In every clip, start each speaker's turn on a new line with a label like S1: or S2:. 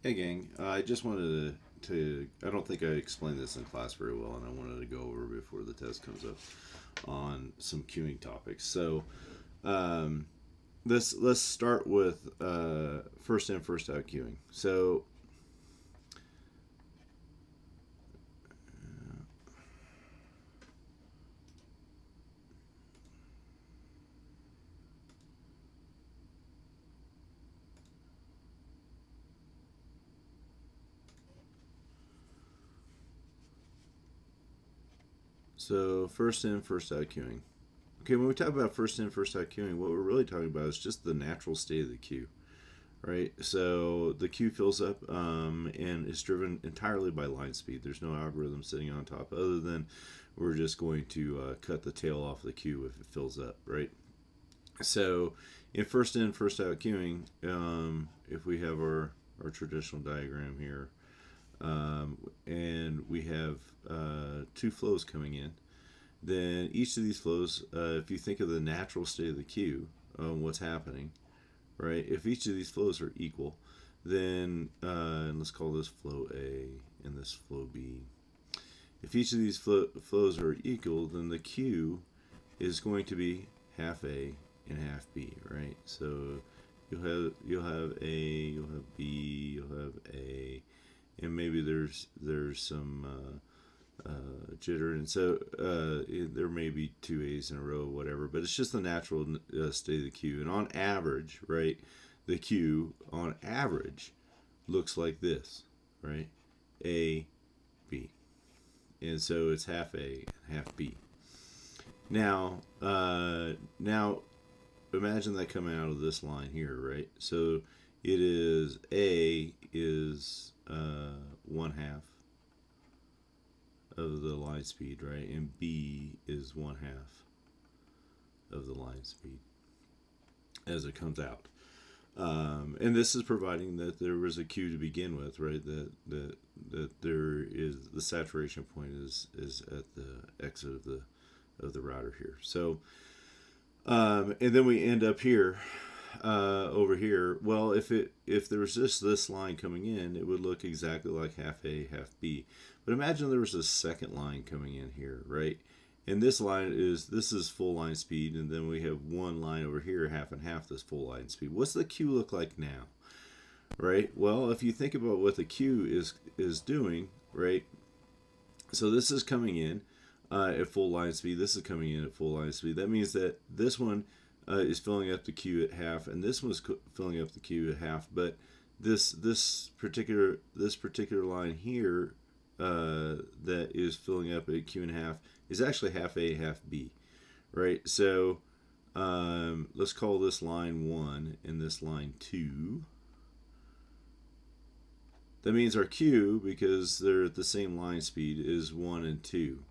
S1: Hey gang, I just wanted I don't think I explained this in class very well, and I wanted to go over before the test comes up on some queuing topics. So um, let's start with first in, first out queuing. So first in, first out queuing. Okay, when we talk about first in, first out queuing, what we're really talking about is just the natural state of the queue, right? So the queue fills up and is driven entirely by line speed. There's no algorithm sitting on top other than we're just going to cut the tail off the queue if it fills up, right? So in, first out queuing, if we have our traditional diagram here, and we have two flows coming in, then each of these flows, if you think of the natural state of the queue, what's happening, right? If each of these flows are equal, then and let's call this flow A and this flow B. If each of these flows are equal, then the queue is going to be half A and half B, right? So you'll have A, you'll have B, you'll have A, and maybe there's some jitter, and so there may be two A's in a row, whatever. But it's just the natural state of the queue, and on average, right, the queue on average looks like this, right? A, B, and so it's half A and half B. Now imagine that coming out of this line here, right? So it is A is one half of the line speed, right? And B is one half of the line speed as it comes out. And this is providing that there was a queue to begin with, right? That there is the saturation point is at the exit of the router here. So and then we end up here over here. Well, if there was just this line coming in, it would look exactly like half A, half B. But imagine there was a second line coming in here, right? And this is full line speed, and then we have one line over here, half and half this full line speed. What's the queue look like now, right? Well, if you think about what the queue is doing, right? So this is coming in at full line speed. This is coming in at full line speed. That means that this one is filling up the queue at half, and this one's filling up the queue at half. But this particular line here that is filling up a Q and a half is actually half A, half B, right? So let's call this line 1 and this line 2. That means our Q, because they're at the same line speed, is 1 and 2,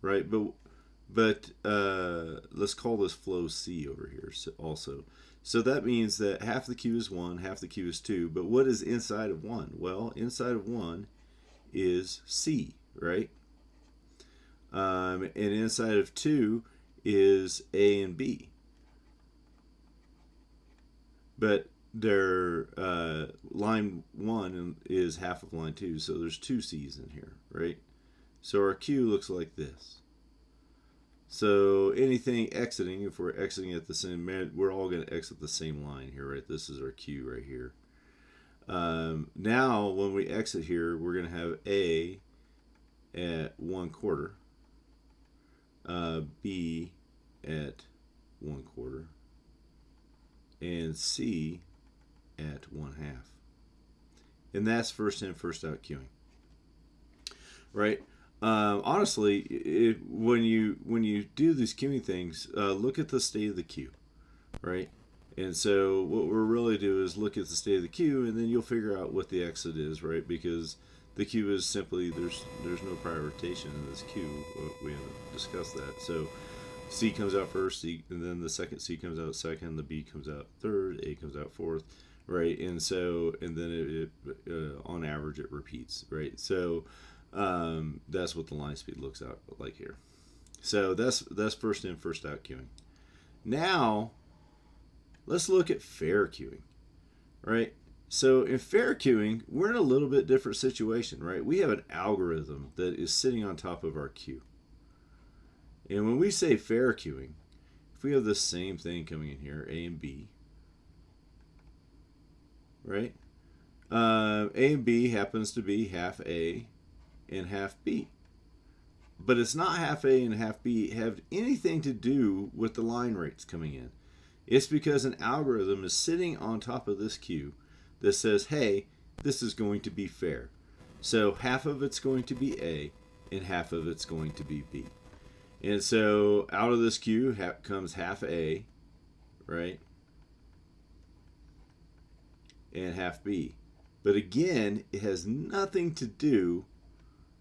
S1: right? But let's call this flow C over here also. So that means that half the Q is 1, half the Q is 2. But what is inside of 1? Well, inside of 1 is C, right? And inside of 2 is A and B. But their line 1 is half of line 2, so there's two C's in here, right? So our Q looks like this. So anything exiting, if we're exiting at the same, we're all going to exit the same line here, right? This is our Q right here. Now, when we exit here, we're going to have A at 1/4, B at 1/4, and C at 1/2. And that's first in, first out queuing, right? Honestly, when you do these queuing things, look at the state of the queue, right? And so what we're really do is look at the state of the queue, and then you'll figure out what the exit is, right? Because the queue is simply there's no prior rotation in this queue. We haven't discussed that. So C comes out first, and then the second C comes out second, the B comes out third, A comes out fourth, right? And so and then it on average it repeats, right? So that's what the line speed looks out like here. So that's first in, first out queuing. Now let's look at fair queuing, right? So in fair queuing, we're in a little bit different situation, right? We have an algorithm that is sitting on top of our queue. And when we say fair queuing, if we have the same thing coming in here, A and B, right? A and B happens to be half A and half B. But it's not half A and half B have anything to do with the line rates coming in. It's because an algorithm is sitting on top of this queue that says, hey, this is going to be fair. So half of it's going to be A and half of it's going to be B. And so out of this queue comes half A, right? And half B. But again, it has nothing to do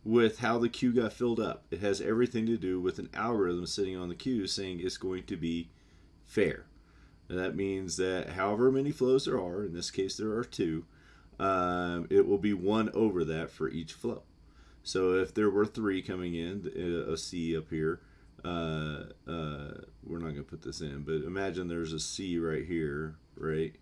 S1: with how the queue got filled up. It has everything to do with an algorithm sitting on the queue saying it's going to be fair. And that means that however many flows there are, in this case there are 2, it will be 1 over that for each flow. So if there were 3 coming in, a C up here, we're not going to put this in, but imagine there's a C right here, right?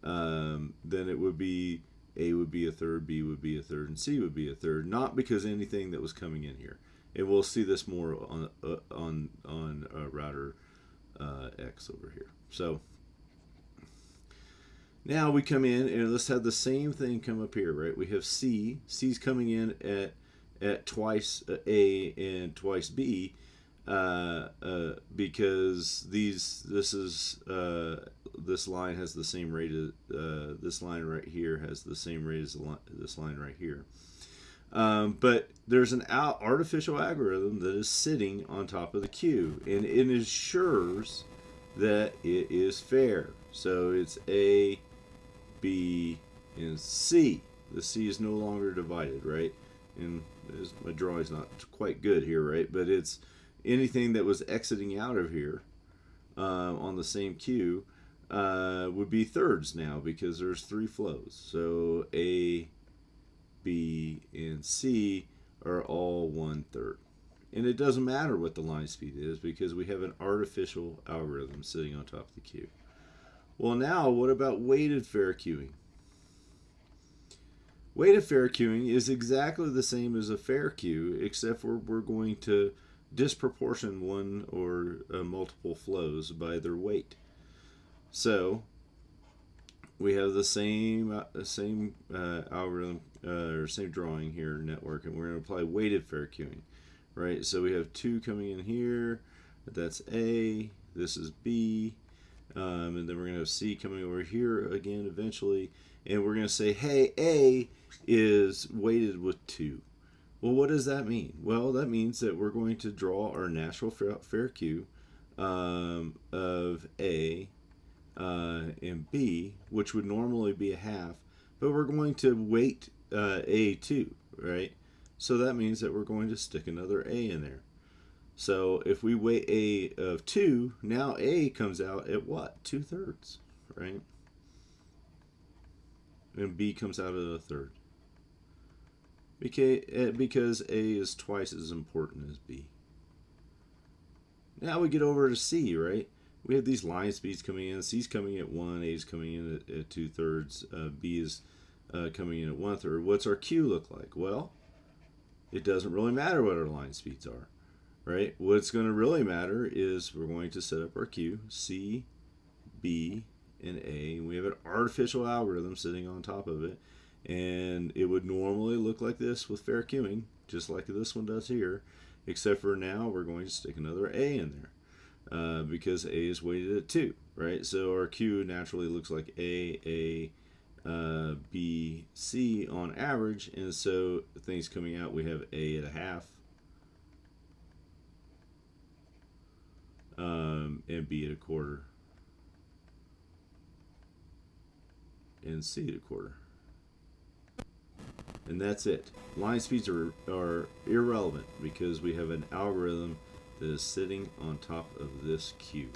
S1: Then it would be A would be a third, B would be a third, and C would be a third. Not because anything that was coming in here. And we'll see this more on router X over here. So now we come in and let's have the same thing come up here, right? We have C. C's coming in at twice A and twice B. Because this line has the same rate as this line right here has the same rate as this line right here. But there's an artificial algorithm that is sitting on top of the queue, and it ensures that it is fair. So it's A, B, and C. The C is no longer divided, right? And my drawing's not quite good here, right? But it's anything that was exiting out of here on the same queue would be thirds now because there's 3 flows. So A, B, and C are all 1/3. And it doesn't matter what the line speed is because we have an artificial algorithm sitting on top of the queue. Well, now what about weighted fair queuing? Weighted fair queuing is exactly the same as a fair queue, except for we're going to disproportion one or multiple flows by their weight. So we have the same algorithm or same drawing here, network, and we're going to apply weighted fair queuing, right? So we have 2 coming in here. That's A. This is B. And then we're going to have C coming over here again eventually. And we're going to say, hey, A is weighted with 2. Well, what does that mean? Well, that means that we're going to draw our natural fair queue of A and B, which would normally be a half, but we're going to weight A2, right? So that means that we're going to stick another A in there. So if we weight A of 2, now A comes out at what? 2/3, right? And B comes out at a third. Because A is twice as important as B. Now we get over to C, right? We have these line speeds coming in. C's coming at 1, A is coming in at 2/3, B is coming in at 1/3. What's our queue look like? Well, it doesn't really matter what our line speeds are, right? What's going to really matter is we're going to set up our queue, C, B, and A. We have an artificial algorithm sitting on top of it, and it would normally look like this with fair queuing, just like this one does here, except for now we're going to stick another A in there because A is weighted at 2, right? So our queue naturally looks like A, B, C on average, and so things coming out, we have A at a half, and B at a quarter, and C at a quarter. And that's it. Line speeds are irrelevant because we have an algorithm that is sitting on top of this queue.